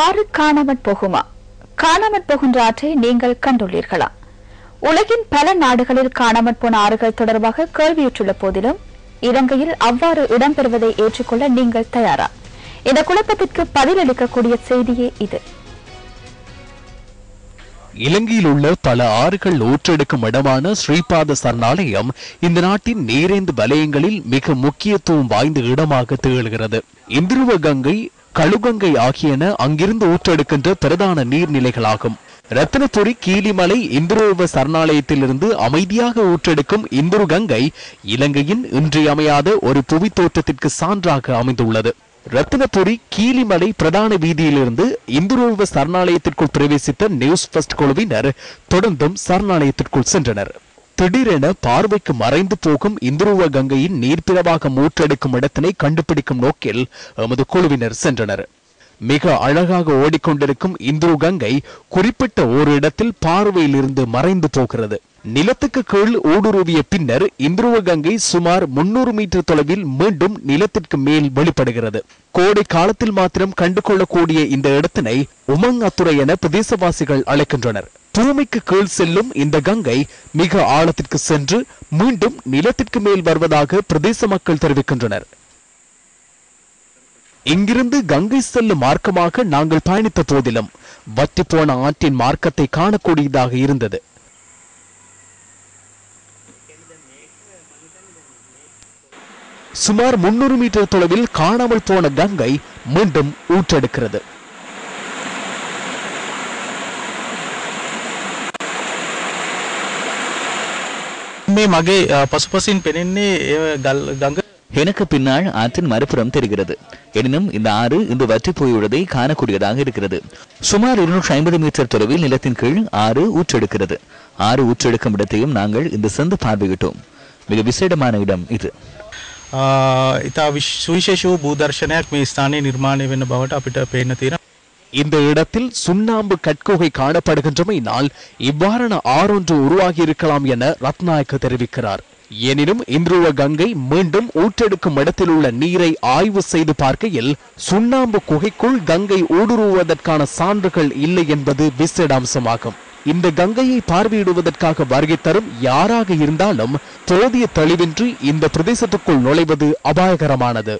ஆறு காணாமற் போகுமா? காணாமற் போகின்ற ஆற்றை நீங்கள் கண்டுள்ளீர்களா? உலகின் பல நாடுகளில் காணாமற் போன ஆறுகள் தொடர்பாக கேள்வியுற்றுள்ள போதிலும் இலங்கையில் அவ்வாறு இடம்பெறுவதை ஏற்றுக்கொள்ள நீங்கள் தயாரா? இந்த குழப்பத்திற்கு பதிலளிக்கக்கூடிய செய்தியே இது. இலங்கையில் உள்ள பல ஆறுகள் ஊற்றெடுக்கும் இடமான ஸ்ரீபாத சரணாலயம் இந்த நாட்டின் நீரேந்து வலயங்களில் மிக முக்கியத்துவம் வாய்ந்த இடமாக திகழ்கிறது. இந்திருவ கங்கை, கழுகங்கை ஆகியன அங்கிருந்து ஊற்றெடுக்கின்ற பிரதான நீர்நிலைகளாகும். ரத்தினபுரி கீலிமலை இந்திருவ சரணாலயத்திலிருந்து அமைதியாக ஊற்றெடுக்கும் இந்திரு கங்கை இலங்கையின் இன்றியமையாத ஒரு புவி தோற்றத்திற்கு சான்றாக அமைந்துள்ளது. ரத்தினபுரி கீலிமலை பிரதான வீதியிலிருந்து இந்துருவ சரணாலயத்திற்குள் பிரவேசித்த நியூஸ் ஃபர்ஸ்ட் குழுவினர் தொடர்ந்தும் சரணாலயத்திற்குள் சென்றனர். திடீரென பார்வைக்கு மறைந்து போகும் இந்துருவ கங்கையின் நீர்ப்பிரவாகம் ஊற்றெடுக்கும் இடத்தினை கண்டுபிடிக்கும் நோக்கில் எமது குழுவினர் சென்றனர். மிக அழகாக ஓடிக்கொண்டிருக்கும் இந்துரு கங்கை குறிப்பிட்ட ஒரு இடத்தில் பார்வையில் இருந்து மறைந்து போகிறது. நிலத்துக்கு கீழ் ஊடுருவிய பின்னர் இந்துருவ கங்கை சுமார் 300 மீட்டர் தொலைவில் மீண்டும் நிலத்திற்கு மேல் வெளிப்படுகிறது. கோடை காலத்தில் மாத்திரம் கண்டுகொள்ளக்கூடிய இந்த இடத்தினை உமங் அத்துறை என பிரதேசவாசிகள் அழைக்கின்றனர். பூமிக்கு கீழ் செல்லும் இந்த கங்கை மிக ஆழத்திற்கு சென்று மீண்டும் நிலத்திற்கு மேல் வருவதாக பிரதேச மக்கள் தெரிவிக்கின்றனர். இங்கிருந்து கங்கை செல்லும் மார்க்கமாக நாங்கள் பயணித்த போதிலும் வற்றி போன ஆற்றின் மார்க்கத்தை காணக்கூடியதாக இருந்தது. சுமார் 300 மீட்டர் தொலைவில் காணாமல் போன கங்கை மீண்டும் ஊற்றெடுக்கிறது. எனக்கு பின்னால் ஆற்றின் மறுபுறம் தெரிகிறது. எனினும் இந்த ஆறு இன்று வற்றி போயுள்ளதை காணக்கூடியதாக இருக்கிறது. சுமார் 250 மீட்டர் தொலைவில் நிலத்தின் கீழ் ஆறு ஊற்றெடுக்கிறது. ஆறு ஊற்றெடுக்கும் இடத்தையும் நாங்கள் இந்த சென்று பார்வையிட்டோம். மிக விசேடமான இடம் இது. இந்த இடத்தில் சுண்ணாம்பு கட்குகை காணப்படுகின்றமையினால் இவ்வாறான ஆறொன்று உருவாகி இருக்கலாம் என ரத்நாயக்க தெரிவிக்கிறார். எனினும் இந்துருவ கங்கை மீண்டும் ஊற்றெடுக்கும் இடத்தில் உள்ள நீரை ஆய்வு செய்து பார்க்கையில் சுண்ணாம்பு குகைக்குள் கங்கை ஊடுருவதற்கான சான்றுகள் இல்லை என்பது விசேட அம்சமாகும். இந்த கங்கையை பார்வையிடுவதற்காக வருகை தரும் யாராக இருந்தாலும் போதிய தெளிவின்றி இந்த பிரதேசத்துக்குள் நுழைவது அபாயகரமானது.